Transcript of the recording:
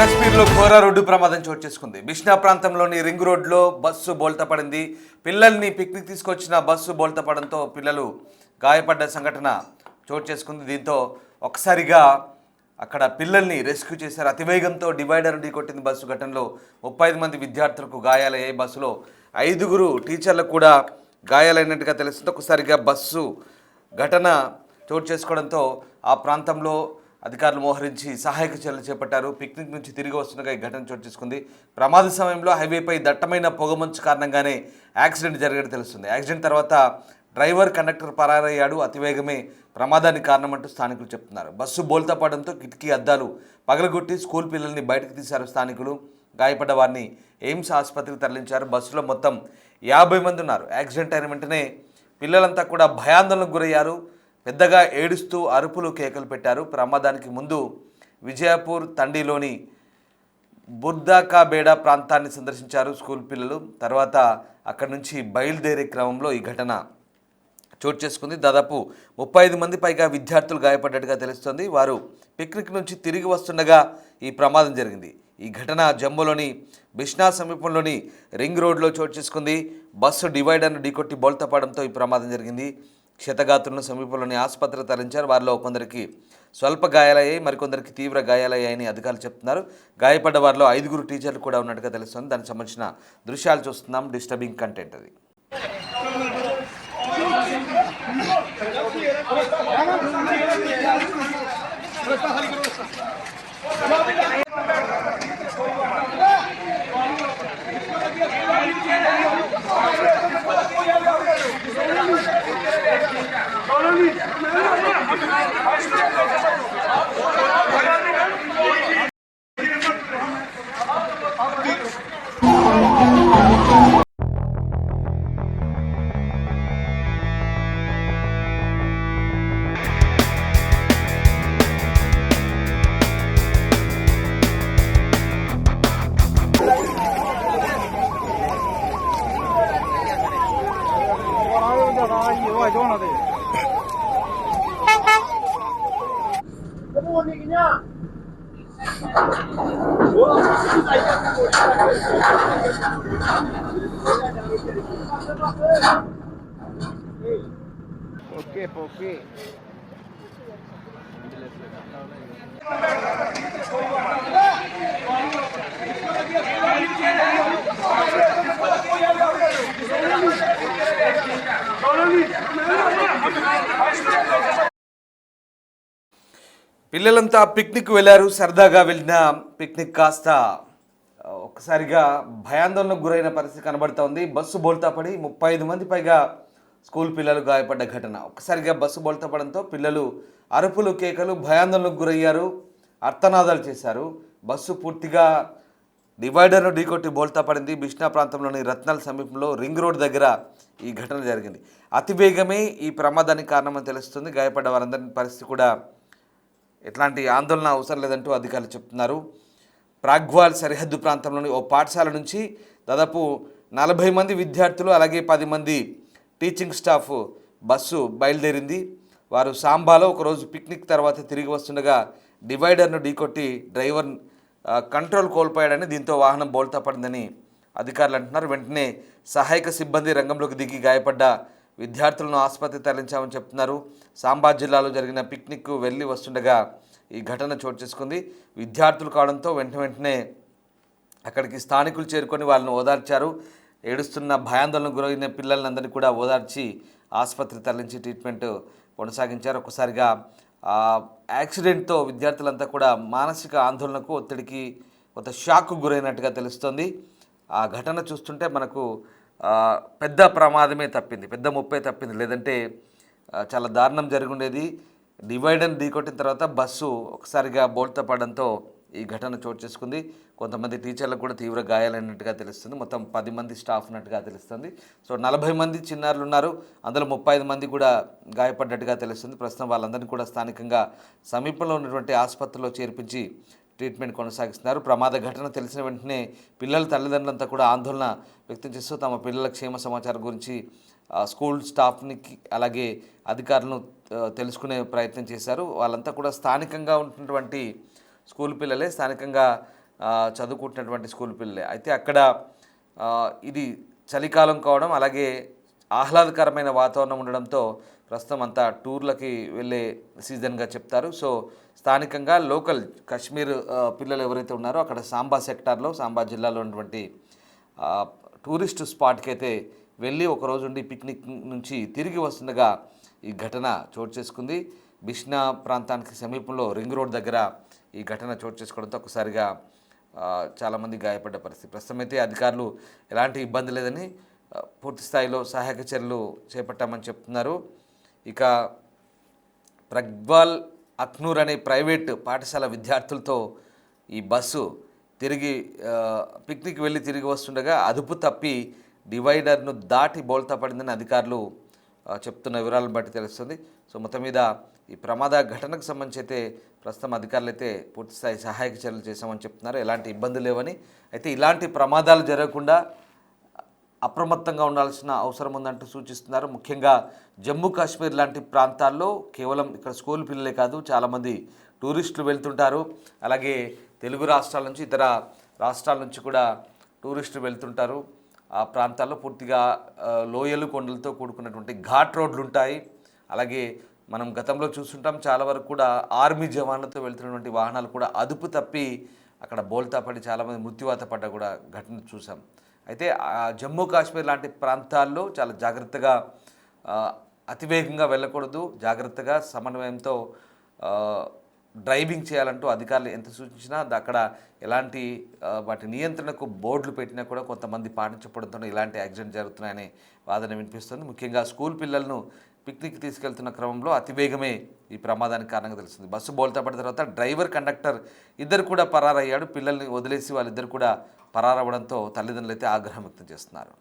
కశ్మీర్లో ఘోర రోడ్డు ప్రమాదం చోటు చేసుకుంది. బిష్నా ప్రాంతంలోని రింగ్ రోడ్లో బస్సు బోల్తా పడింది. పిల్లల్ని పిక్నిక్ తీసుకొచ్చిన బస్సు బోల్తా పడంతో పిల్లలు గాయపడ్డ సంఘటన చోటు చేసుకుంది. దీంతో ఒకసారిగా అక్కడ పిల్లల్ని రెస్క్యూ చేశారు. అతివేగంతో డివైడర్ ఢీకొట్టింది బస్సు. ఘటనలో 35 మంది విద్యార్థులకు గాయాలయ్యాయి. బస్సులో 5 టీచర్లకు కూడా గాయాలైనట్టుగా తెలుస్తుంది. ఒకసారిగా బస్సు ఘటన చోటు చేసుకోవడంతో ఆ ప్రాంతంలో అధికారులు మోహరించి సహాయక చర్యలు చేపట్టారు. పిక్నిక్ నుంచి తిరిగి వస్తుండగా ఈ ఘటన చోటు చేసుకుంది. ప్రమాద సమయంలో హైవేపై దట్టమైన పొగమంచు కారణంగానే యాక్సిడెంట్ జరిగినట్టు తెలుస్తుంది. యాక్సిడెంట్ తర్వాత డ్రైవర్, కండక్టర్ పరారయ్యాడు. అతివేగమే ప్రమాదానికి కారణమంటూ స్థానికులు చెప్తున్నారు. బస్సు బోల్తా పడడంతో కిటికీ అద్దాలు పగలగొట్టి స్కూల్ పిల్లల్ని బయటకు తీశారు స్థానికులు. గాయపడ్డ వారిని ఎయిమ్స్ ఆసుపత్రికి తరలించారు. బస్సులో మొత్తం 50 మంది ఉన్నారు. యాక్సిడెంట్ అయిన వెంటనే పిల్లలంతా కూడా భయాందోళనకు గురయ్యారు. పెద్దగా ఏడుస్తూ అరుపులు, కేకలు పెట్టారు. ప్రమాదానికి ముందు విజయపూర్ తండిలోని బుర్దాకాబేడా ప్రాంతాన్ని సందర్శించారు స్కూల్ పిల్లలు. తర్వాత అక్కడి నుంచి బయలుదేరే క్రమంలో ఈ ఘటన చోటు చేసుకుంది. దాదాపు 35 మంది పైగా విద్యార్థులు గాయపడ్డట్టుగా తెలుస్తోంది. వారు పిక్నిక్ నుంచి తిరిగి వస్తుండగా ఈ ప్రమాదం జరిగింది. ఈ ఘటన జమ్మూలోని బిష్నా సమీపంలోని రింగ్ రోడ్లో చోటు చేసుకుంది. బస్సు డివైడర్ను ఢీకొట్టి బోల్తా పడడంతో ఈ ప్రమాదం జరిగింది. క్షతగాత్రులను సమీపంలోని ఆసుపత్రికి తరలించారు. వారిలో కొందరికి స్వల్ప గాయాలయ్యాయి, మరికొందరికి తీవ్ర గాయాలయ్యాయని అధికారులు చెప్తున్నారు. గాయపడ్డ వారిలో 5 టీచర్లు కూడా ఉన్నట్టుగా తెలుస్తుంది. దానికి సంబంధించిన దృశ్యాలు చూస్తున్నాం. డిస్టర్బింగ్ కంటెంట్ అది. Oke. పిల్లలంతా పిక్నిక్ వెళ్ళారు. సరదాగా వెళ్ళిన పిక్నిక్ కాస్త ఒక్కసారిగా భయాందోళనకు గురైన పరిస్థితి కనబడుతోంది. బస్సు బోల్తా పడి 35 మంది పైగా స్కూల్ పిల్లలు గాయపడ్డ ఘటన. ఒక్కసారిగా బస్సు బోల్తా పడంతో పిల్లలు అరుపులు, కేకలు, భయాందోళనకు గురయ్యారు. అర్తనాదాలు చేశారు. బస్సు పూర్తిగా డివైడర్ను ఢీకొట్టి బోల్తా పడింది. బిష్నా ప్రాంతంలోని రత్నాల సమీపంలో రింగ్ రోడ్ దగ్గర ఈ ఘటన జరిగింది. అతివేగమే ఈ ప్రమాదానికి కారణమని తెలుస్తుంది. గాయపడ్డ వారందరి పరిస్థితి కూడా ఎట్లాంటి ఆందోళన అవసరం లేదంటూ అధికారులు చెప్తున్నారు. ప్రాగ్వాల్ సరిహద్దు ప్రాంతంలోని ఓ పాఠశాల నుంచి దాదాపు 40 మంది విద్యార్థులు, అలాగే 10 మంది టీచింగ్ స్టాఫ్ బస్సు బయలుదేరింది. వారు సాంబాలో ఒకరోజు పిక్నిక్ తర్వాత తిరిగి వస్తుండగా డివైడర్ను ఢీకొట్టి డ్రైవర్ కంట్రోల్ కోల్పోయాడని, దీంతో వాహనం బోల్తా పడిందని అధికారులు అంటున్నారు. వెంటనే సహాయక సిబ్బంది రంగంలోకి దిగి గాయపడ్డ విద్యార్థులను ఆసుపత్రికి తరలించామని చెప్తున్నారు. సాంబా జిల్లాలో జరిగిన పిక్నిక్ వెళ్ళి వస్తుండగా ఈ ఘటన చోటు చేసుకుంది. విద్యార్థులు కావడంతో వెంటనే అక్కడికి స్థానికులు చేరుకొని వాళ్ళని ఓదార్చారు. ఏడుస్తున్న భయాందోళనకు గురైన పిల్లలందరినీ కూడా ఓదార్చి ఆసుపత్రికి తరలించి ట్రీట్మెంట్ కొనసాగించారు. ఒక్కసారిగా యాక్సిడెంట్తో విద్యార్థులంతా కూడా మానసిక ఆందోళనకు, ఒత్తిడికి, కొంత షాక్కు గురైనట్టుగా తెలుస్తోంది. ఆ ఘటన చూస్తుంటే మనకు పెద్ద ప్రమాదమే తప్పింది, పెద్ద ముప్పే తప్పింది. లేదంటే చాలా దారుణం జరిగి ఉండేది. డివైడర్ని ఢీకొట్టిన తర్వాత బస్సు ఒకసారిగా బోల్తా పడడంతో ఈ ఘటన చోటు చేసుకుంది. కొంతమంది టీచర్లకు కూడా తీవ్ర గాయాలైనట్టుగా తెలుస్తుంది. మొత్తం 10 మంది స్టాఫ్ ఉన్నట్టుగా తెలుస్తుంది. సో 40 మంది చిన్నారులు ఉన్నారు. అందులో 35 మంది కూడా గాయపడ్డట్టుగా తెలుస్తుంది. ప్రస్తుతం వాళ్ళందరినీ కూడా స్థానికంగా సమీపంలో ఉన్నటువంటి ఆసుపత్రిలో చేర్పించి ట్రీట్మెంట్ కొనసాగిస్తున్నారు. ప్రమాద ఘటన తెలిసిన వెంటనే పిల్లల తల్లిదండ్రులంతా కూడా ఆందోళన వ్యక్తం చేస్తూ తమ పిల్లల క్షేమ సమాచారం గురించి స్కూల్ స్టాఫ్ని అలాగే అధికారులను తెలుసుకునే ప్రయత్నం చేశారు. వాళ్ళంతా కూడా స్థానికంగా ఉంటున్నటువంటి స్కూల్ పిల్లలే, స్థానికంగా చదువుకుంటున్నటువంటి స్కూల్ పిల్లలే. అయితే అక్కడ ఇది చలికాలం కావడం, అలాగే ఆహ్లాదకరమైన వాతావరణం ఉండడంతో ప్రస్తుతం అంతా టూర్లకి వెళ్ళే సీజన్గా చెప్తారు. సో స్థానికంగా లోకల్ కాశ్మీర్ పిల్లలు ఎవరైతే ఉన్నారో అక్కడ సాంబా సెక్టార్లో, సాంబా జిల్లాలో ఉన్నటువంటి టూరిస్ట్ స్పాట్కి అయితే వెళ్ళి ఒకరోజు ఉండి పిక్నిక్ నుంచి తిరిగి వస్తుండగా ఈ ఘటన చోటు చేసుకుంది. బిష్నా ప్రాంతానికి సమీపంలో రింగ్ రోడ్ దగ్గర ఈ ఘటన చోటు చేసుకోవడంతో ఒకసారిగా చాలామంది గాయపడ్డ పరిస్థితి. ప్రస్తుతం అయితే అధికారులు ఎలాంటి ఇబ్బంది లేదని పూర్తి స్థాయిలో సహాయక చర్యలు చేపట్టామని చెప్తున్నారు. ఇక ప్రగ్వాల్ అఖ్నూర్ అనే ప్రైవేట్ పాఠశాల విద్యార్థులతో ఈ బస్సు తిరిగి పిక్నిక్ వెళ్ళి తిరిగి వస్తుండగా అదుపు తప్పి డివైడర్ను దాటి బోల్తా పడిందని అధికారులు చెప్తున్న వివరాలను బట్టి తెలుస్తుంది. సో మొత్తం మీద ఈ ప్రమాద ఘటనకు సంబంధించి అయితే ప్రస్తుతం అధికారులు అయితే పూర్తిస్థాయి సహాయక చర్యలు చేశామని చెప్తున్నారు. ఎలాంటి ఇబ్బందులు లేవని. అయితే ఇలాంటి ప్రమాదాలు జరగకుండా అప్రమత్తంగా ఉండాల్సిన అవసరం ఉందంటూ సూచిస్తున్నారు. ముఖ్యంగా జమ్మూ కాశ్మీర్ లాంటి ప్రాంతాల్లో కేవలం ఇక్కడ స్కూల్ పిల్లలే కాదు, చాలామంది టూరిస్టులు వెళ్తుంటారు. అలాగే తెలుగు రాష్ట్రాల నుంచి, ఇతర రాష్ట్రాల నుంచి కూడా టూరిస్టులు వెళ్తుంటారు. ఆ ప్రాంతాల్లో పూర్తిగా లోయలు, కొండలతో కూడుకున్నటువంటి ఘాట్ రోడ్లు ఉంటాయి. అలాగే మనం గతంలో చూస్తుంటాం, చాలా వరకు కూడా ఆర్మీ జవాన్లతో వెళ్తున్నటువంటి వాహనాలు కూడా అదుపు తప్పి అక్కడ బోల్తా పడి చాలామంది మృత్యువాత పడ్డ కూడా ఘటన చూసాం. అయితే జమ్మూ కాశ్మీర్ లాంటి ప్రాంతాల్లో చాలా జాగ్రత్తగా, అతివేగంగా వెళ్ళకూడదు, జాగ్రత్తగా సమన్వయంతో డ్రైవింగ్ చేయాలంటూ అధికారులు ఎంత సూచించినా అక్కడ ఎలాంటి వాటి నియంత్రణకు బోర్డులు పెట్టినా కూడా కొంతమంది పాటించకపోవడంతో ఇలాంటి యాక్సిడెంట్ జరుగుతున్నాయనే వాదన వినిపిస్తుంది. ముఖ్యంగా స్కూల్ పిల్లలను పిక్నిక్ తీసుకెళ్తున్న క్రమంలో అతివేగమే ఈ ప్రమాదానికి కారణంగా తెలుస్తుంది. బస్సు బోల్తా పడిన తర్వాత డ్రైవర్, కండక్టర్ ఇద్దరు కూడా పరారయ్యాడు. పిల్లల్ని వదిలేసి వాళ్ళిద్దరు కూడా పరారవ్వడంతో తల్లిదండ్రులు అయితే ఆగ్రహం వ్యక్తం చేస్తున్నారు.